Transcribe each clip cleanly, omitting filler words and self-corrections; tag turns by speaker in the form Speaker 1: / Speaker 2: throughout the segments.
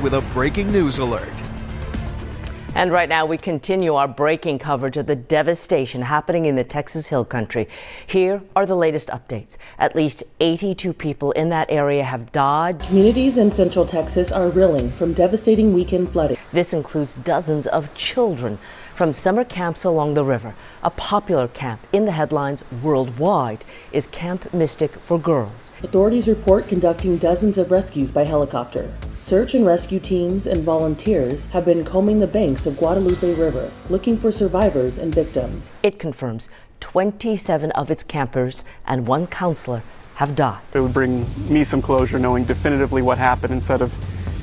Speaker 1: with a breaking news alert.
Speaker 2: And right now we continue our breaking coverage of the devastation happening in the Texas Hill Country. Here are the latest updates. At least 82 people in that area have died.
Speaker 3: Communities in Central Texas are reeling from devastating weekend flooding.
Speaker 2: This includes dozens of children from summer camps along the river. A popular camp in the headlines worldwide is Camp Mystic for girls.
Speaker 3: Authorities report conducting dozens of rescues by helicopter. Search and rescue teams and volunteers have been combing the banks of Guadalupe River, looking for survivors and victims.
Speaker 2: It confirms 27 of its campers and one counselor have died.
Speaker 4: It would bring me some closure knowing definitively what happened instead of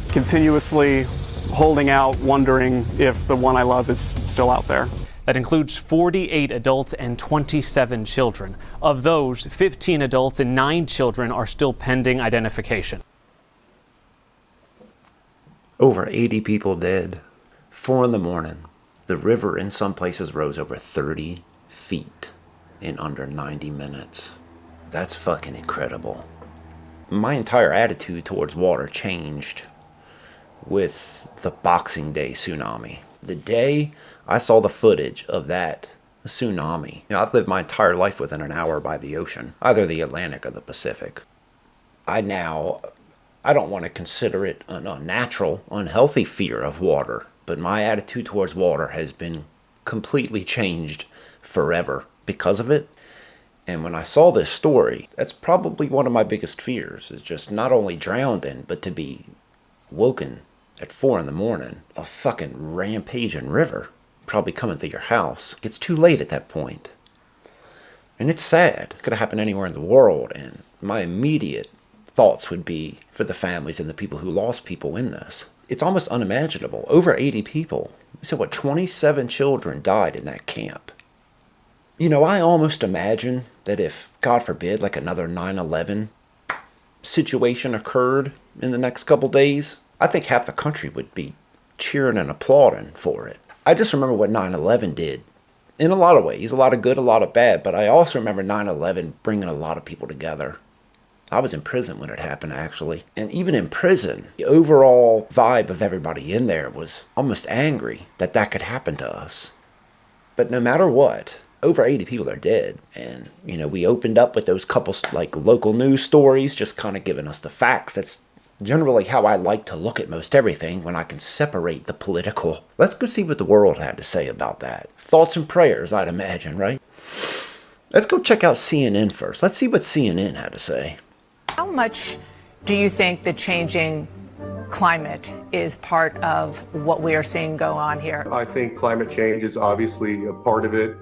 Speaker 4: continuously holding out, wondering if the one I love is still out there.
Speaker 5: That includes 48 adults and 27 children. Of those, 15 adults and 9 children are still pending identification.
Speaker 6: Over 80 people dead. 4 in the morning. The river in some places rose over 30 feet in under 90 minutes. That's fucking incredible. My entire attitude towards water changed with the Boxing Day tsunami. The day I saw the footage of that tsunami. I've lived my entire life within an hour by the ocean, either the Atlantic or the Pacific. I don't want to consider it an unnatural, unhealthy fear of water, but my attitude towards water has been completely changed forever because of it. And when I saw this story, that's probably one of my biggest fears, is just not only drowned in, but to be woken at 4 in the morning, a fucking rampaging river, probably coming through your house. It's too late at that point. And it's sad. It could have happened anywhere in the world, and my immediate thoughts would be for the families and the people who lost people in this. It's almost unimaginable. Over 80 people. So 27 children died in that camp. You know, I almost imagine that if, God forbid, like another 9/11 situation occurred in the next couple days, I think half the country would be cheering and applauding for it. I just remember what 9/11 did. In a lot of ways, a lot of good, a lot of bad, but I also remember 9/11 bringing a lot of people together. I was in prison when it happened, actually. And even in prison, the overall vibe of everybody in there was almost angry that that could happen to us. But no matter what, over 80 people are dead. And, you know, we opened up with those couple, like, local news stories, just kind of giving us the facts. That's generally how I like to look at most everything, when I can separate the political. Let's go see what the world had to say about that. Thoughts and prayers, I'd imagine, right? Let's go check out CNN first. Let's see what CNN had to say.
Speaker 7: How much do you think the changing climate is part of what we are seeing go on here?
Speaker 8: I think climate change is obviously a part of it.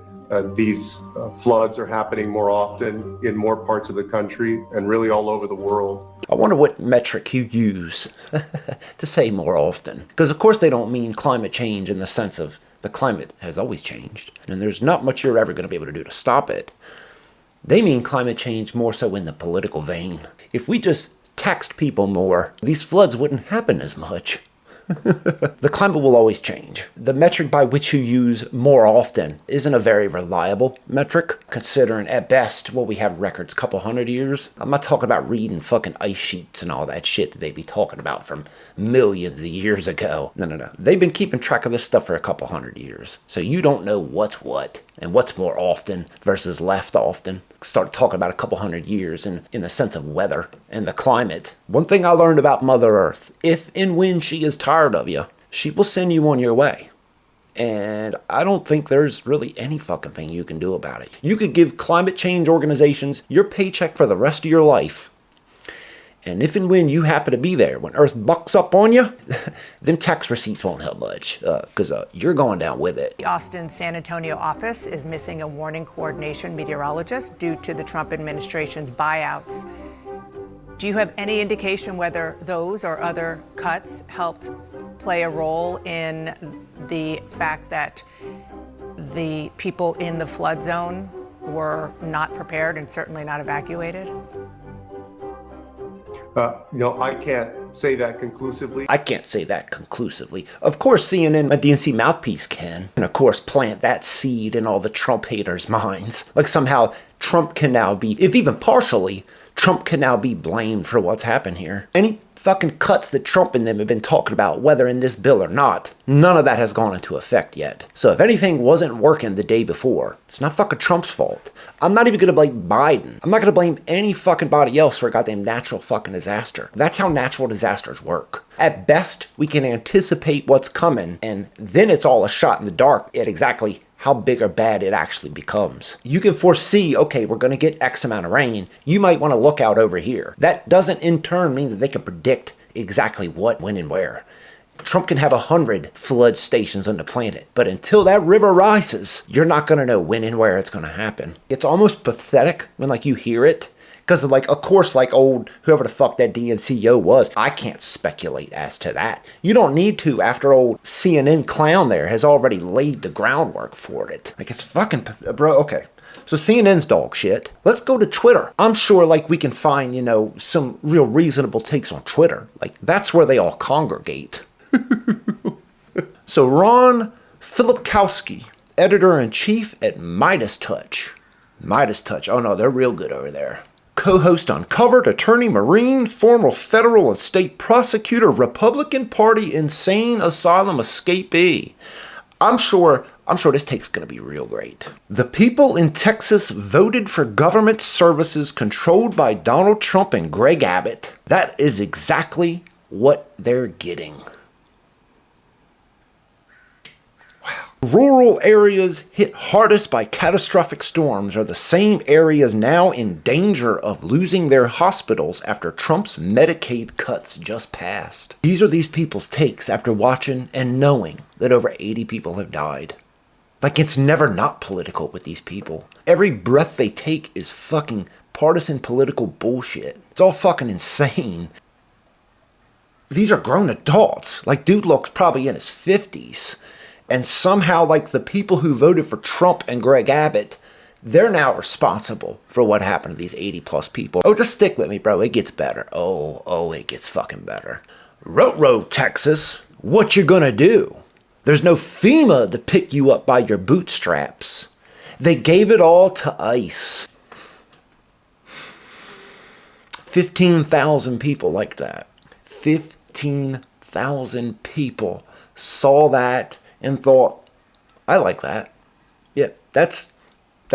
Speaker 8: These floods are happening more often in more parts of the country and really all over the world.
Speaker 6: I wonder what metric you use to say more often. Because of course they don't mean climate change in the sense of the climate has always changed, and there's not much you're ever going to be able to do to stop it. They mean climate change more so in the political vein. If we just taxed people more, these floods wouldn't happen as much. The climate will always change. The metric by which you use more often isn't a very reliable metric, considering at best what we have records couple hundred years. I'm not talking about reading fucking ice sheets and all that shit that they be talking about from millions of years ago. No. They've been keeping track of this stuff for a couple hundred years. So you don't know what's what and what's more often versus left often. Start talking about a couple hundred years in the sense of weather and the climate. One thing I learned about Mother Earth, if and when she is tired of you, she will send you on your way. And I don't think there's really any fucking thing you can do about it. You could give climate change organizations your paycheck for the rest of your life. And if and when you happen to be there, when Earth bucks up on you, them tax receipts won't help much, because you're going down with it.
Speaker 7: The Austin San Antonio office is missing a warning coordination meteorologist due to the Trump administration's buyouts. Do you have any indication whether those or other cuts helped play a role in the fact that the people in the flood zone were not prepared and certainly not evacuated?
Speaker 8: I can't say that conclusively.
Speaker 6: I can't say that conclusively. Of course, CNN, a DNC mouthpiece, can. And of course, plant that seed in all the Trump haters' minds. Like somehow Trump can now be, if even partially, Trump can now be blamed for what's happened here. Any fucking cuts that Trump and them have been talking about, whether in this bill or not, none of that has gone into effect yet. So if anything wasn't working the day before, it's not fucking Trump's fault. I'm not even gonna blame Biden. I'm not gonna blame any fucking body else for a goddamn natural fucking disaster. That's how natural disasters work. At best, we can anticipate what's coming, and then it's all a shot in the dark at exactly how big or bad it actually becomes. You can foresee, okay, we're going to get X amount of rain. You might want to look out over here. That doesn't in turn mean that they can predict exactly what, when, and where. Trump can have 100 flood stations on the planet, but until that river rises, you're not going to know when and where it's going to happen. It's almost pathetic when like you hear it. Because, of course, old whoever the fuck that DNCO was, I can't speculate as to that. You don't need to after old CNN clown there has already laid the groundwork for it. It's fucking, bro, okay. So CNN's dog shit. Let's go to Twitter. I'm sure, we can find, some real reasonable takes on Twitter. That's where they all congregate. So Ron Filipkowski, editor-in-chief at Midas Touch. Midas Touch, oh no, they're real good over there. Co-host Uncovered, attorney, Marine, former federal and state prosecutor, Republican Party insane asylum escapee. I'm sure this take's gonna be real great. The people in Texas voted for government services controlled by Donald Trump and Greg Abbott. That is exactly what they're getting. Rural areas hit hardest by catastrophic storms are the same areas now in danger of losing their hospitals after Trump's Medicaid cuts just passed. These are these people's takes after watching and knowing that over 80 people have died. It's never not political with these people. Every breath they take is fucking partisan political bullshit. It's all fucking insane. These are grown adults. Dude looks probably in his 50s. And somehow, the people who voted for Trump and Greg Abbott, they're now responsible for what happened to these 80 plus people. Oh, just stick with me, bro. It gets better. Oh, it gets fucking better. Ruh-roh, Texas. What you gonna do? There's no FEMA to pick you up by your bootstraps. They gave it all to ICE. 15,000 people like that. 15,000 people saw that and thought, I like that. Yeah, that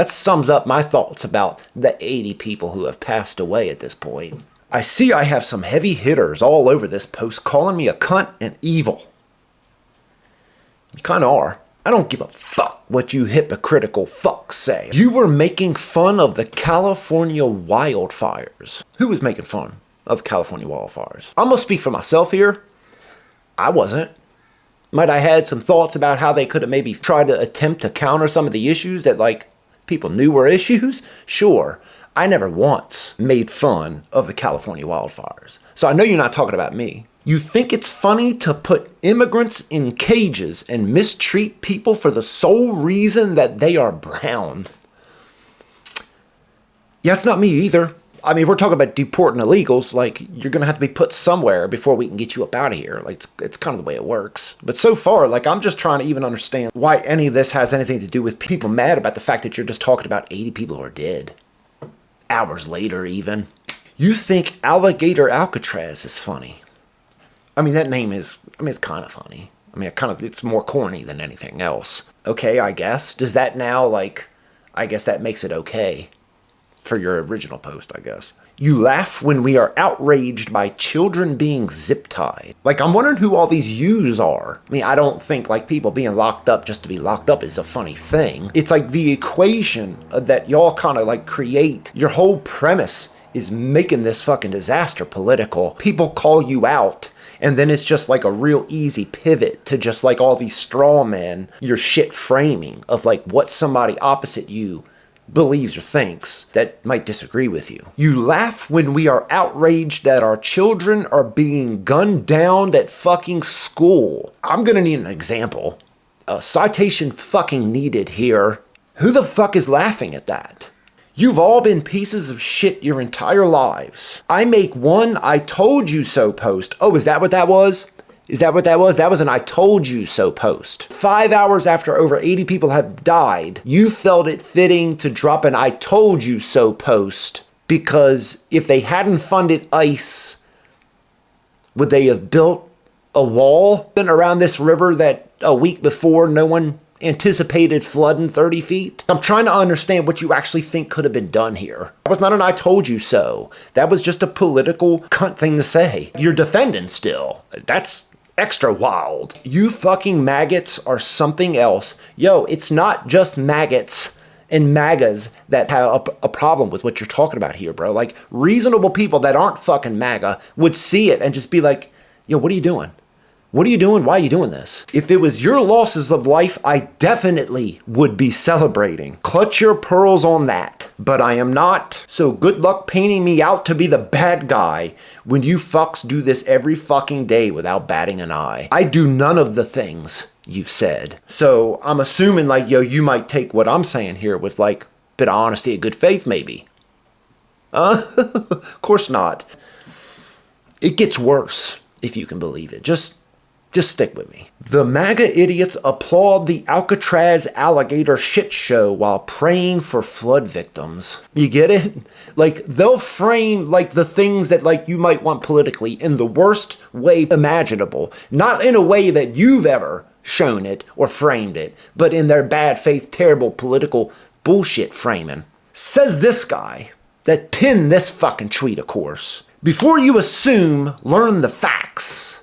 Speaker 6: sums up my thoughts about the 80 people who have passed away at this point. I see I have some heavy hitters all over this post calling me a cunt and evil. You kinda are. I don't give a fuck what you hypocritical fucks say. You were making fun of the California wildfires. Who was making fun of the California wildfires? I'm gonna speak for myself here. I wasn't. Might I had some thoughts about how they could have maybe tried to attempt to counter some of the issues that people knew were issues? Sure. I never once made fun of the California wildfires. So I know you're not talking about me. You think it's funny to put immigrants in cages and mistreat people for the sole reason that they are brown? Yeah, it's not me either. I mean, we're talking about deporting illegals. You're going to have to be put somewhere before we can get you up out of here. It's kind of the way it works. But so far, I'm just trying to even understand why any of this has anything to do with people mad about the fact that you're just talking about 80 people who are dead. Hours later, even. You think Alligator Alcatraz is funny. I mean, that name is, it's kind of funny. It's more corny than anything else. Okay, I guess. Does that now, I guess that makes it okay. For your original post, I guess. You laugh when we are outraged by children being zip-tied. I'm wondering who all these yous are. I don't think, people being locked up just to be locked up is a funny thing. It's the equation that y'all kind of, create. Your whole premise is making this fucking disaster political. People call you out, and then it's just, a real easy pivot to just, all these straw men, your shit framing of, what somebody opposite you believes or thinks that might disagree with you. You laugh when we are outraged that our children are being gunned down at fucking school. I'm gonna need an example. A citation fucking needed here. Who the fuck is laughing at that? You've all been pieces of shit your entire lives. I make one I told you so post. Oh, is that what that was? Is that what that was? That was an I told you so post. 5 hours after over 80 people have died, you felt it fitting to drop an I told you so post because if they hadn't funded ICE, Would they have built a wall around this river that a week before no one anticipated flooding 30 feet? I'm trying to understand what you actually think could have been done here. That was not an I told you so. That was just a political cunt thing to say. You're defending still. That's extra wild. You fucking maggots are something else. Yo, it's not just maggots and MAGAs that have a problem with what you're talking about here, bro. Like, reasonable people that aren't fucking MAGA would see it and just be like, yo, what are you doing? What are you doing? Why are you doing this? If it was your losses of life, I definitely would be celebrating. Clutch your pearls on that. But I am not. So good luck painting me out to be the bad guy when you fucks do this every fucking day without batting an eye. I do none of the things you've said. So I'm assuming like, yo, you might take what I'm saying here with like a bit of honesty and good faith maybe. Of course not. It gets worse, if you can believe it. Just stick with me. The MAGA idiots applaud the Alcatraz alligator shit show while praying for flood victims. You get it? Like, they'll frame, like, the things that, like, you might want politically in the worst way imaginable. Not in a way that you've ever shown it or framed it, but in their bad faith, terrible political bullshit framing. Says this guy that pinned this fucking tweet, of course. Before you assume, learn the facts.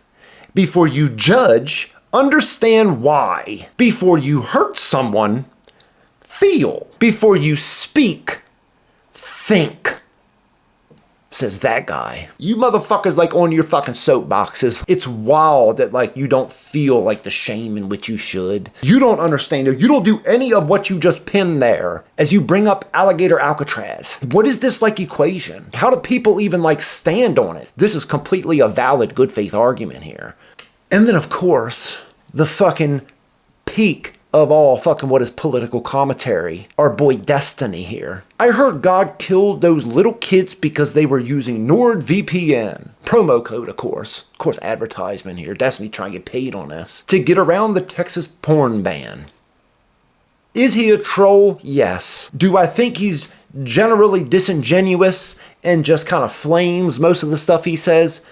Speaker 6: Before you judge, understand why. Before you hurt someone, feel. Before you speak, think. Says that guy. You motherfuckers like on your fucking soapboxes. It's wild that like you don't feel like the shame in which you should. You don't understand it. You don't do any of what you just pinned there as you bring up alligator Alcatraz. What is this like equation? How do people even like stand on it? This is completely a valid good faith argument here. And then of course, the fucking peak of all fucking what is political commentary, our boy Destiny here. I heard God killed those little kids because they were using NordVPN. Promo code, of course. Of course, advertisement here. Destiny trying to get paid on this. To get around the Texas porn ban. Is he a troll? Yes. Do I think he's generally disingenuous and just kind of flames most of the stuff he says?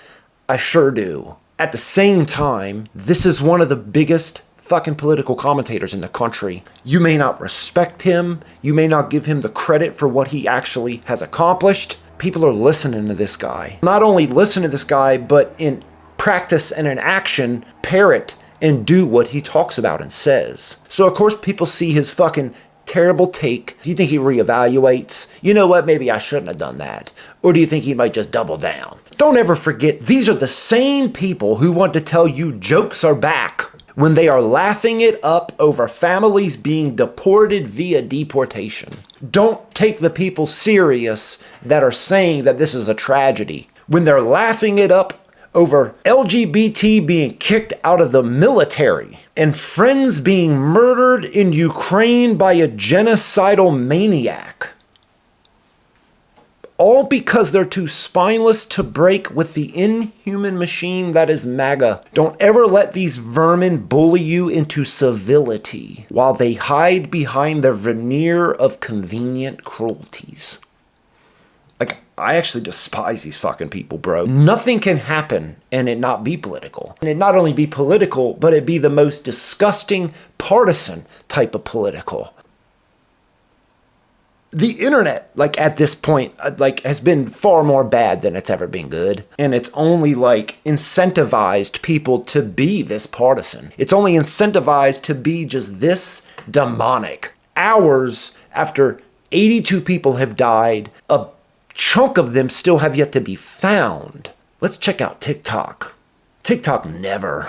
Speaker 6: I sure do. At the same time, this is one of the biggest fucking political commentators in the country. You may not respect him. You may not give him the credit for what he actually has accomplished. People are listening to this guy. Not only listen to this guy, but in practice and in action, parrot and do what he talks about and says. So of course people see his fucking terrible take. Do you think he reevaluates? You know what? Maybe I shouldn't have done that. Or do you think he might just double down? Don't ever forget, these are the same people who want to tell you jokes are back when they are laughing it up over families being deported via deportation. Don't take the people serious that are saying that this is a tragedy when they're laughing it up over LGBT being kicked out of the military and friends being murdered in Ukraine by a genocidal maniac. All because they're too spineless to break with the inhuman machine that is MAGA. Don't ever let these vermin bully you into civility while they hide behind their veneer of convenient cruelties. Like, I actually despise these fucking people, bro. Nothing can happen and it not be political. And it not only be political, but it be the most disgusting partisan type of political. The internet, like at this point, like has been far more bad than it's ever been good. And it's only like incentivized people to be this partisan. It's only incentivized to be just this demonic. Hours after 82 people have died, a chunk of them still have yet to be found. Let's check out TikTok. TikTok never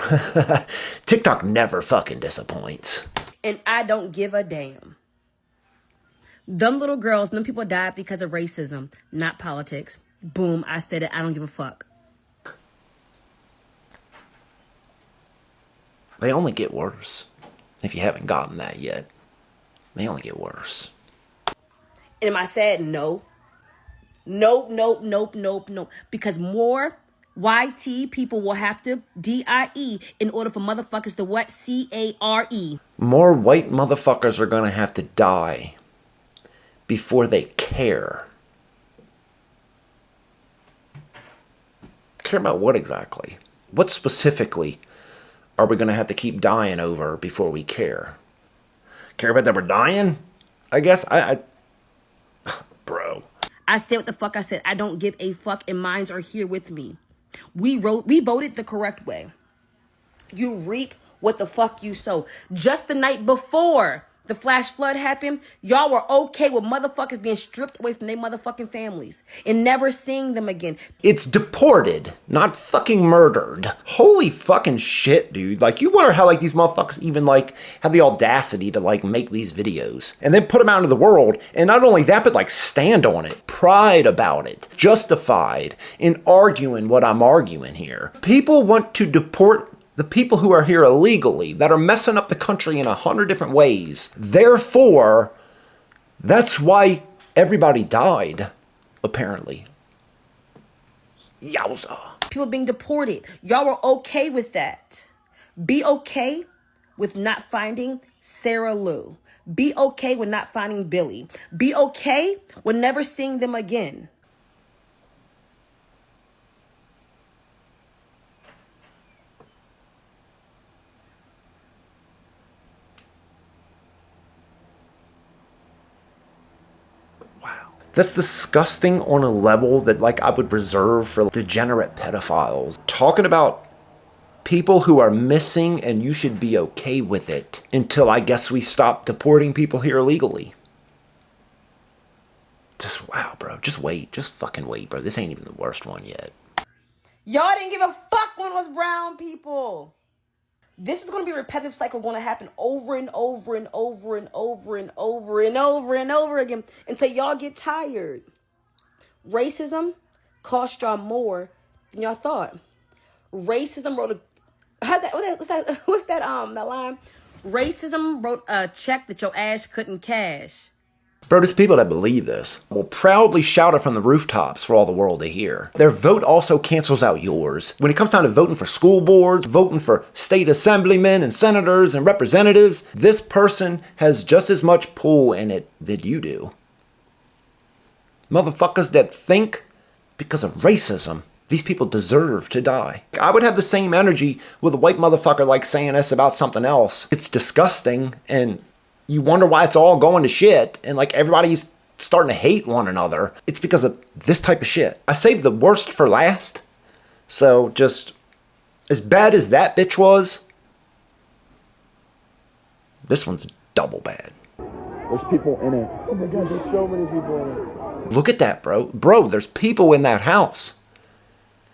Speaker 6: fucking disappoints.
Speaker 1: And I don't give a damn. Them little girls, them people died because of racism, not politics. Boom, I said it. I don't give a fuck.
Speaker 6: They only get worse. If you haven't gotten that yet, they only get worse.
Speaker 1: And am I sad? No. Nope. Because more YT people will have to DIE in order for motherfuckers to what? CARE.
Speaker 6: More white motherfuckers are gonna have to die before they care. Care about what exactly? What specifically are we going to have to keep dying over before we care? Care about that we're dying? I guess bro.
Speaker 1: I said what the fuck I said. I don't give a fuck, and minds are here with me. We voted the correct way. You reap what the fuck you sow. Just the night before the flash flood happened, y'all were okay with motherfuckers being stripped away from their motherfucking families and never seeing them again.
Speaker 6: It's deported, not fucking murdered. Holy fucking shit, dude. Like, you wonder how, like, these motherfuckers even, like, have the audacity to, like, make these videos and then put them out into the world. And not only that, but, like, stand on it. Pride about it. Justified in arguing what I'm arguing here. People want to deport the people who are here illegally, that are messing up the country in 100 different ways. Therefore, that's why everybody died, apparently. Yowza.
Speaker 1: People being deported. Y'all were okay with that. Be okay with not finding Sarah Lou. Be okay with not finding Billy. Be okay with never seeing them again.
Speaker 6: That's disgusting on a level that, like, I would reserve for degenerate pedophiles. Talking about people who are missing and you should be okay with it until I guess we stop deporting people here illegally. Just, wow, bro. Just wait. Just fucking wait, bro. This ain't even the worst one yet.
Speaker 1: Y'all didn't give a fuck when it was brown people. This is going to be a repetitive cycle going to happen over and over and over and over and over and over and over again until y'all get tired. Racism cost y'all more than y'all thought. Racism wrote that line? Racism wrote a check that your ass couldn't cash.
Speaker 6: Bro, there's people that believe this will proudly shout it from the rooftops for all the world to hear. Their vote also cancels out yours. When it comes down to voting for school boards, voting for state assemblymen and senators and representatives, this person has just as much pull in it that you do. Motherfuckers that think because of racism, these people deserve to die. I would have the same energy with a white motherfucker like saying this about something else. It's disgusting, and you wonder why it's all going to shit and like everybody's starting to hate one another. It's because of this type of shit. I saved the worst for last. So just as bad as that bitch was, this one's double bad.
Speaker 9: There's people in it. Oh my God, there's so many people in it.
Speaker 6: Look at that, bro. Bro, there's people in that house.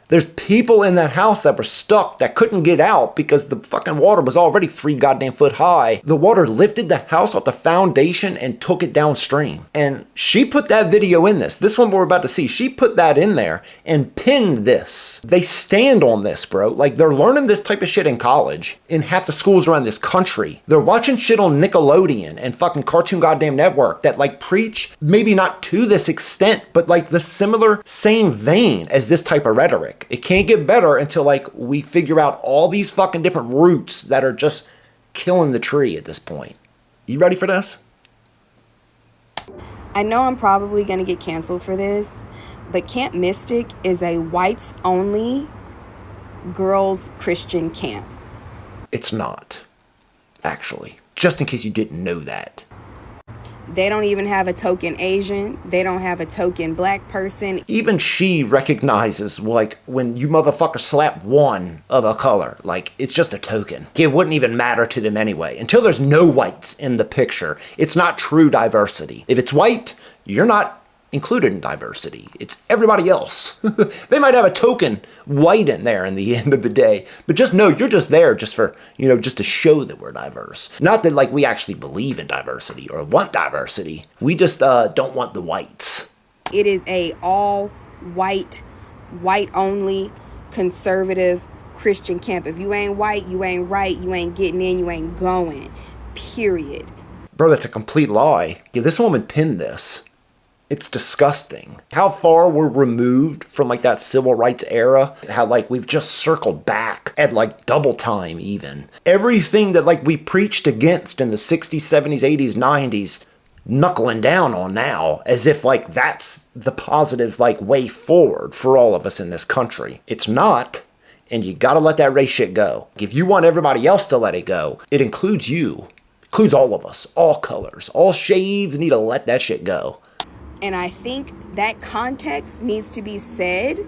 Speaker 6: There's people in that house that were stuck that couldn't get out because the fucking water was already 3 goddamn foot high. The water lifted the house off the foundation and took it downstream. And she put that video in this. This one we're about to see. She put that in there and pinned this. They stand on this, bro. Like, they're learning this type of shit in college in half the schools around this country. They're watching shit on Nickelodeon and fucking Cartoon Goddamn Network that like preach, maybe not to this extent, but like the similar same vein as this type of rhetoric. It can't get better until like we figure out all these fucking different roots that are just killing the tree at this point. You ready for this?
Speaker 10: I know I'm probably going to get canceled for this, but Camp Mystic is a whites only girls Christian camp.
Speaker 6: It's not, actually. Just in case you didn't know that.
Speaker 10: They don't even have a token Asian. They don't have a token black person.
Speaker 6: Even she recognizes, like, when you motherfuckers slap one of a color, like, it's just a token. It wouldn't even matter to them anyway. Until there's no whites in the picture, it's not true diversity. If it's white, you're not included in diversity. It's everybody else. They might have a token white in there in the end of the day, but just know you're just there just for, you know, just to show that we're diverse. Not that like we actually believe in diversity or want diversity. We just don't want the whites.
Speaker 10: It is a all white only conservative Christian camp. If you ain't white, you ain't right, you ain't getting in, you ain't going. Period.
Speaker 6: Bro, that's a complete lie. Yeah, this woman pinned this. It's disgusting. How far we're removed from like that civil rights era. How like we've just circled back at like double time even. Everything that like we preached against in the 60s, 70s, 80s, 90s, knuckling down on now, as if like that's the positive like way forward for all of us in this country. It's not, and you gotta let that race shit go. If you want everybody else to let it go, it includes you. Includes all of us, all colors, all shades need to let that shit go.
Speaker 10: And I think that context needs to be said.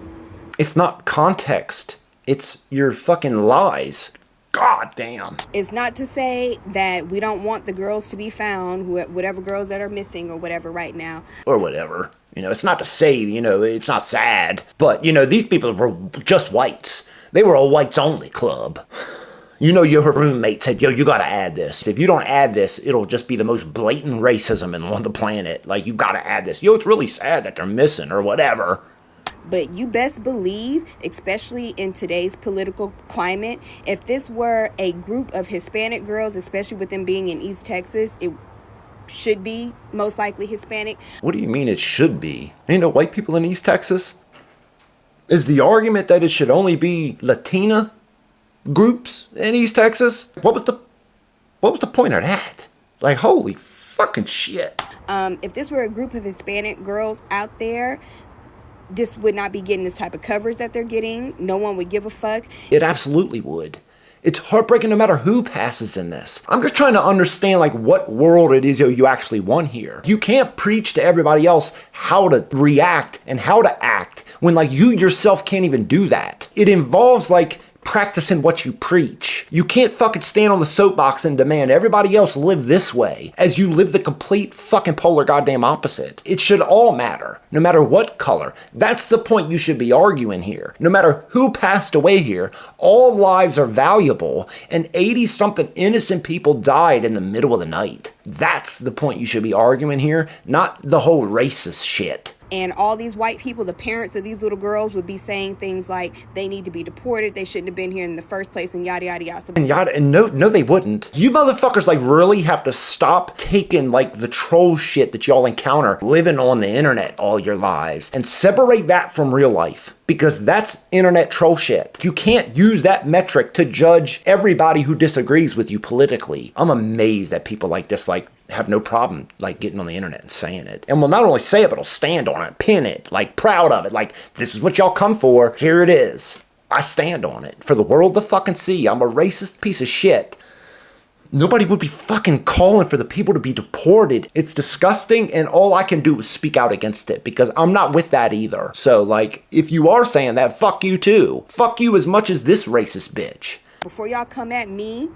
Speaker 6: It's not context. It's your fucking lies. God damn.
Speaker 10: It's not to say that we don't want the girls to be found, whatever girls that are missing or whatever right now.
Speaker 6: Or whatever. You know, it's not to say, you know, it's not sad. But, you know, these people were just whites. They were a whites only club. You know, your roommate said, yo, you gotta add this. If you don't add this, it'll just be the most blatant racism on the planet. Like, you gotta add this. Yo, it's really sad that they're missing or whatever.
Speaker 10: But you best believe, especially in today's political climate, if this were a group of Hispanic girls, especially with them being in East Texas, it should be most likely Hispanic.
Speaker 6: What do you mean it should be? Ain't no white people in East Texas? Is the argument that it should only be Latina groups in East Texas? What was the point of that? Like, holy fucking shit.
Speaker 10: If this were a group of Hispanic girls out there, this would not be getting this type of coverage that they're getting. No one would give a fuck.
Speaker 6: It absolutely would. It's heartbreaking no matter who passes in this. I'm just trying to understand like what world it is you actually want here. You can't preach to everybody else how to react and how to act when like you yourself can't even do that. It involves like practicing what you preach. You can't fucking stand on the soapbox and demand everybody else live this way as you live the complete fucking polar goddamn opposite. It should all matter, no matter what color. That's the point you should be arguing here. No matter who passed away here, all lives are valuable, and 80-something innocent people died in the middle of the night. That's the point you should be arguing here, not the whole racist shit.
Speaker 10: And all these white people, the parents of these little girls, would be saying things like they need to be deported, they shouldn't have been here in the first place, and yada yada yada.
Speaker 6: And no, they wouldn't. You motherfuckers like really have to stop taking like the troll shit that y'all encounter living on the internet all your lives and separate that from real life. Because that's internet troll shit. You can't use that metric to judge everybody who disagrees with you politically. I'm amazed that people like this like have no problem like getting on the internet and saying it. And will not only say it, but will stand on it, pin it, like proud of it. Like, this is what y'all come for, here it is. I stand on it for the world to fucking see. I'm a racist piece of shit. Nobody would be fucking calling for the people to be deported. It's disgusting, and all I can do is speak out against it because I'm not with that either. So, like, if you are saying that, fuck you too. Fuck you as much as this racist bitch.
Speaker 10: Before y'all come at me,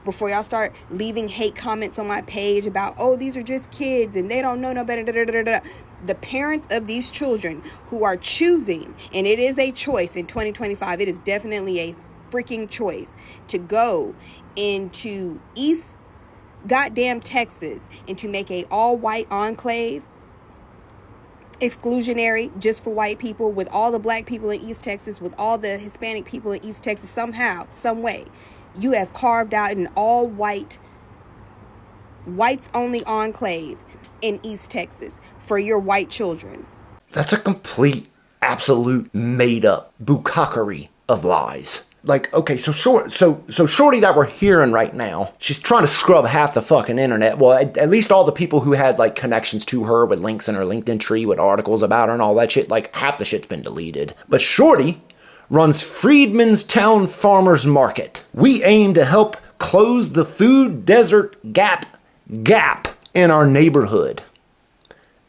Speaker 10: before y'all start leaving hate comments on my page about, oh, these are just kids and they don't know no better, the parents of these children who are choosing, and it is a choice in 2025, it is definitely a freaking choice to go into East goddamn Texas and to make a all-white enclave exclusionary just for white people, with all the black people in East Texas, with all the Hispanic people in East Texas. Somehow, some way, you have carved out an all-white, whites-only enclave in East Texas for your white children.
Speaker 6: That's a complete, absolute, made-up bukkake of lies. Like, okay, so Shorty that we're hearing right now, she's trying to scrub half the fucking internet. Well, at least all the people who had, like, connections to her with links in her LinkedIn tree with articles about her and all that shit, like, half the shit's been deleted. But Shorty runs Freedman's Town Farmers Market. We aim to help close the food desert gap in our neighborhood.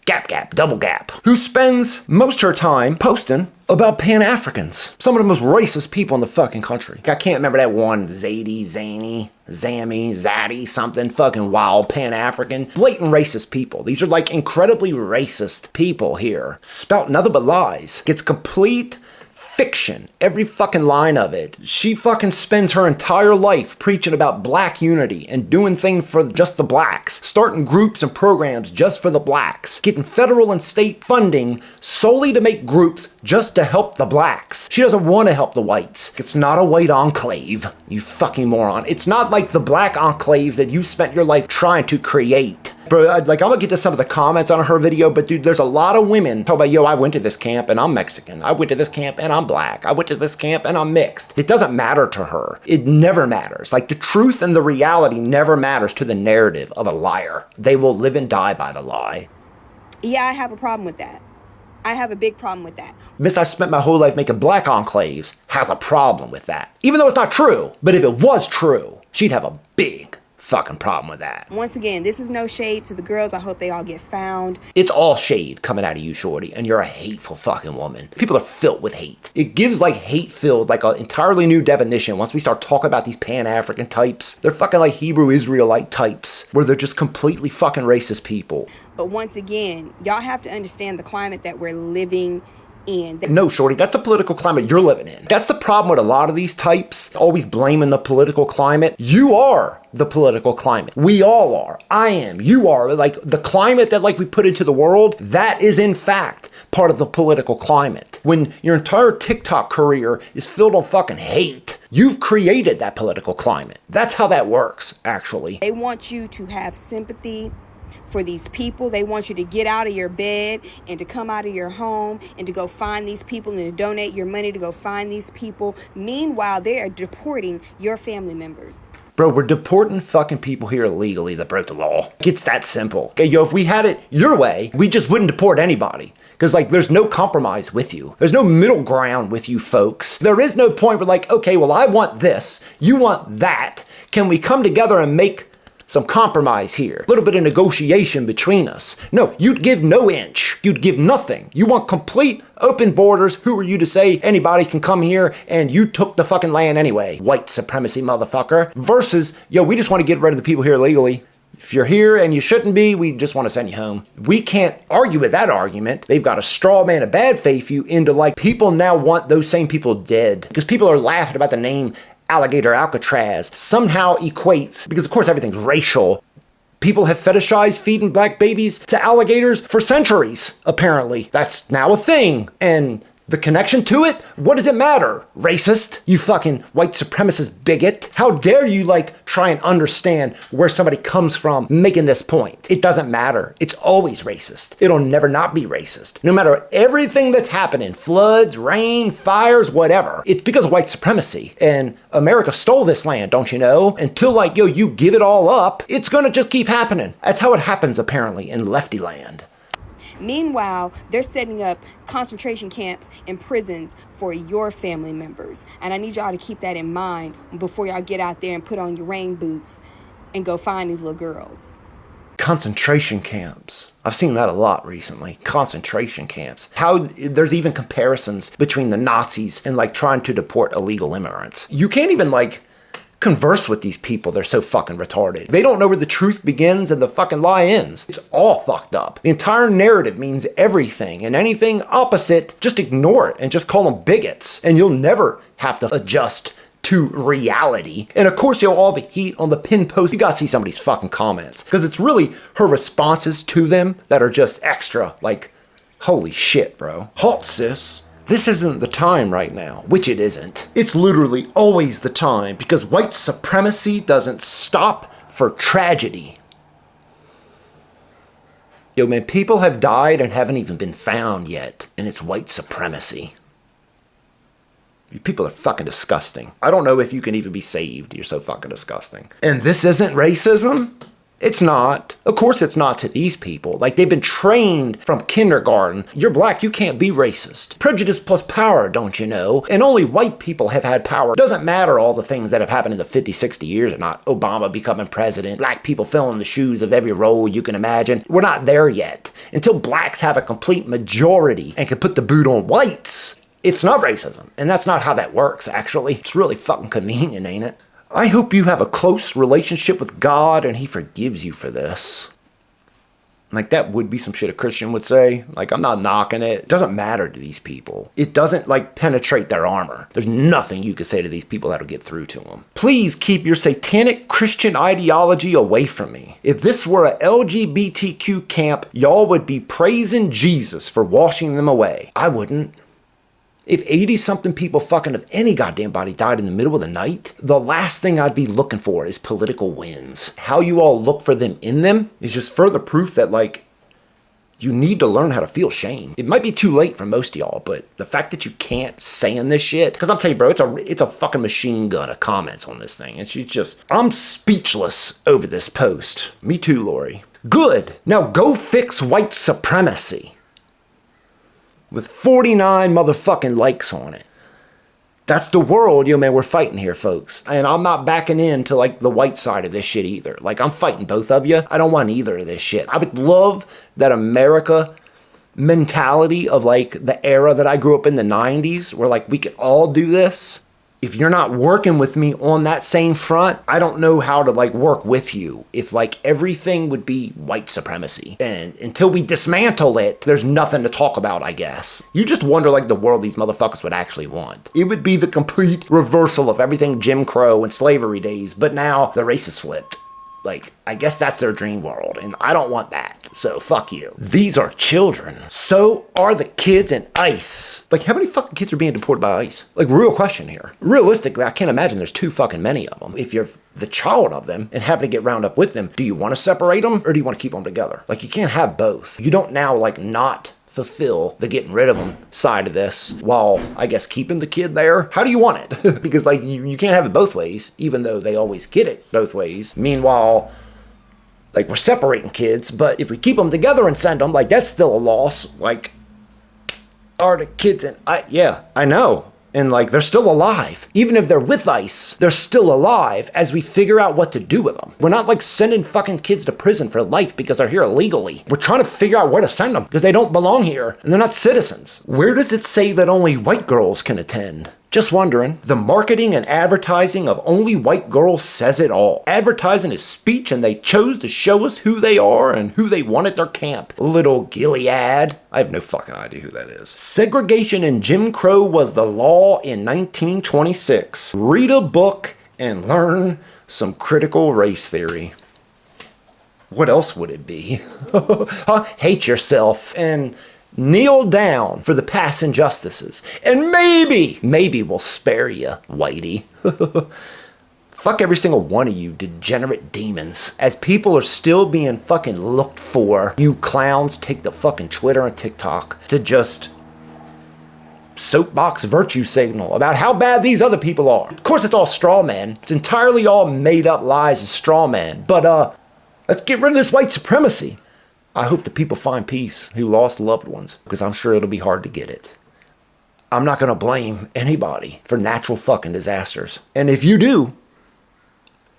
Speaker 6: Gap, double gap. Who spends most of her time posting about Pan-Africans. Some of the most racist people in the fucking country. I can't remember that one, Zadie, Zany, Zammy, Zaddy, something fucking wild Pan-African. Blatant racist people. These are like incredibly racist people here. Spout nothing but lies. Gets complete fiction, every fucking line of it. She fucking spends her entire life preaching about black unity and doing things for just the blacks, starting groups and programs just for the blacks, getting federal and state funding solely to make groups just to help the blacks. She doesn't want to help the whites. It's not a white enclave, you fucking moron. It's not like the black enclaves that you spent your life trying to create. bro, I'm gonna get to some of the comments on her video, but dude, there's a lot of women talk about, yo, I went to this camp and I'm Mexican. I went to this camp and I'm black. I went to this camp and I'm mixed. It doesn't matter to her. It never matters. Like, the truth and the reality never matters to the narrative of a liar. They will live and die by the lie.
Speaker 10: Yeah, I have a problem with that. I have a big problem with that.
Speaker 6: Miss, I've spent my whole life making black enclaves, has a problem with that. Even though it's not true. But if it was true, she'd have a big fucking problem with that.
Speaker 10: Once again, this is no shade to the girls. I hope they all get found.
Speaker 6: It's all shade coming out of you, shorty, and you're a hateful fucking woman. People are filled with hate. It gives like hate-filled, like an entirely new definition once we start talking about these Pan-African types. They're fucking like Hebrew Israelite types, where they're just completely fucking racist people.
Speaker 10: But once again, y'all have to understand the climate that we're living in.
Speaker 6: No, shorty, that's the political climate you're living in. That's the problem with a lot of these types, always blaming the political climate. You are the political climate. We all are. I am. You are. Like, the climate that like we put into the world, that is in fact part of the political climate. When your entire TikTok career is filled on fucking hate, you've created that political climate. That's how that works, actually.
Speaker 10: They want you to have sympathy for these people. They want you to get out of your bed and to come out of your home and to go find these people and to donate your money to go find these people. Meanwhile, they are deporting your family members.
Speaker 6: Bro, we're deporting fucking people here illegally that broke the law. It's that simple. Okay, yo, if we had it your way, we just wouldn't deport anybody. Because, like, there's no compromise with you. There's no middle ground with you folks. There is no point where, like, okay, well, I want this. You want that. Can we come together and make some compromise here? A little bit of negotiation between us. No, you'd give no inch. You'd give nothing. You want complete open borders. Who are you to say anybody can come here and you took the fucking land anyway? White supremacy motherfucker. Versus, yo, we just want to get rid of the people here legally. If you're here and you shouldn't be, we just want to send you home. We can't argue with that argument. They've got a straw man of bad faith you into, like, people now want those same people dead. Because people are laughing about the name Alligator Alcatraz somehow equates, because of course everything's racial. People have fetishized feeding black babies to alligators for centuries, apparently. That's now a thing. And the connection to it? What does it matter? Racist? You fucking white supremacist bigot. How dare you, like, try and understand where somebody comes from making this point? It doesn't matter. It's always racist. It'll never not be racist. No matter everything that's happening, floods, rain, fires, whatever, it's because of white supremacy. And America stole this land, don't you know? Until, like, yo, you give it all up, it's gonna just keep happening. That's how it happens, apparently, in lefty land.
Speaker 10: Meanwhile, they're setting up concentration camps and prisons for your family members. And I need y'all to keep that in mind before y'all get out there and put on your rain boots and go find these little girls.
Speaker 6: Concentration camps. I've seen that a lot recently. Concentration camps. How there's even comparisons between the Nazis and, like, trying to deport illegal immigrants. You can't even, like, converse with these people. They're so fucking retarded. They don't know where the truth begins and the fucking lie ends. It's all fucked up. The entire narrative means everything, and anything opposite, just ignore it and just call them bigots. And you'll never have to adjust to reality. And of course, all the heat on the pin post, you gotta see some of these fucking comments, because it's really her responses to them that are just extra, like, holy shit, bro. Halt, sis. This isn't the time right now, which it isn't. It's literally always the time, because white supremacy doesn't stop for tragedy. Yo, man, people have died and haven't even been found yet, and it's white supremacy. You people are fucking disgusting. I don't know if you can even be saved. You're so fucking disgusting. And this isn't racism? It's not. Of course it's not to these people. Like, they've been trained from kindergarten. You're black, you can't be racist. Prejudice plus power, don't you know? And only white people have had power. It doesn't matter all the things that have happened in the 50, 60 years or not. Obama becoming president, black people filling the shoes of every role you can imagine. We're not there yet. Until blacks have a complete majority and can put the boot on whites, it's not racism. And that's not how that works, actually. It's really fucking convenient, ain't it? I hope you have a close relationship with God and he forgives you for this. Like, that would be some shit a Christian would say. Like, I'm not knocking it. It doesn't matter to these people. It doesn't, like, penetrate their armor. There's nothing you can say to these people that'll get through to them. Please keep your satanic Christian ideology away from me. If this were a LGBTQ camp, y'all would be praising Jesus for washing them away. I wouldn't. If 80-something people fucking of any goddamn body died in the middle of the night, the last thing I'd be looking for is political wins. How you all look for them in them is just further proof that, like, you need to learn how to feel shame. It might be too late for most of y'all, but the fact that you can't saying this shit, because I'm telling you, bro, it's a fucking machine gun of comments on this thing. And she's just, I'm speechless over this post. Me too, Lori. Good. Now go fix white supremacy. With 49 motherfucking likes on it. That's the world, man, we're fighting here, folks. And I'm not backing into, like, the white side of this shit either. Like, I'm fighting both of you. I don't want either of this shit. I would love that America mentality of, like, the era that I grew up in, the 90s, where, like, we could all do this. If you're not working with me on that same front, I don't know how to, like, work with you. If, like, everything would be white supremacy. And until we dismantle it, there's nothing to talk about, I guess. You just wonder, like, the world these motherfuckers would actually want. It would be the complete reversal of everything Jim Crow and slavery days, but now the race is flipped. Like, I guess that's their dream world, and I don't want that, so fuck you. These are children. So are the kids in ICE. Like, how many fucking kids are being deported by ICE? Like, real question here. Realistically, I can't imagine there's too fucking many of them. If you're the child of them and happen to get round up with them, do you want to separate them, or do you want to keep them together? Like, you can't have both. You don't now, like, not fulfill the getting rid of them side of this while, I guess, keeping the kid there. How do you want it? Because, like, you can't have it both ways, even though they always get it both ways. Meanwhile, like, we're separating kids, but if we keep them together and send them, like, that's still a loss. Like, are the kids in... yeah, I know. And, like, they're still alive. Even if they're with ICE, they're still alive as we figure out what to do with them. We're not, like, sending fucking kids to prison for life because they're here illegally. We're trying to figure out where to send them because they don't belong here and they're not citizens. Where does it say that only white girls can attend? Just wondering. The marketing and advertising of only white girls says it all. Advertising is speech, and they chose to show us who they are and who they want at their camp. Little Gilead. I have no fucking idea who that is. Segregation and Jim Crow was the law in 1926. Read a book and learn some critical race theory. What else would it be? Hate yourself and kneel down for the past injustices. And maybe we'll spare you, whitey. Fuck every single one of you degenerate demons. As people are still being fucking looked for, you clowns take the fucking Twitter and TikTok to just soapbox virtue signal about how bad these other people are. Of course, it's all straw man. It's entirely all made up lies and straw man. But, let's get rid of this white supremacy. I hope the people find peace who lost loved ones, because I'm sure it'll be hard to get it. I'm not going to blame anybody for natural fucking disasters. And if you do,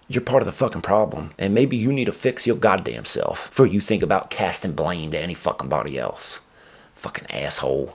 Speaker 6: you're part of the fucking problem. And maybe you need to fix your goddamn self before you think about casting blame to any fucking body else. Fucking asshole.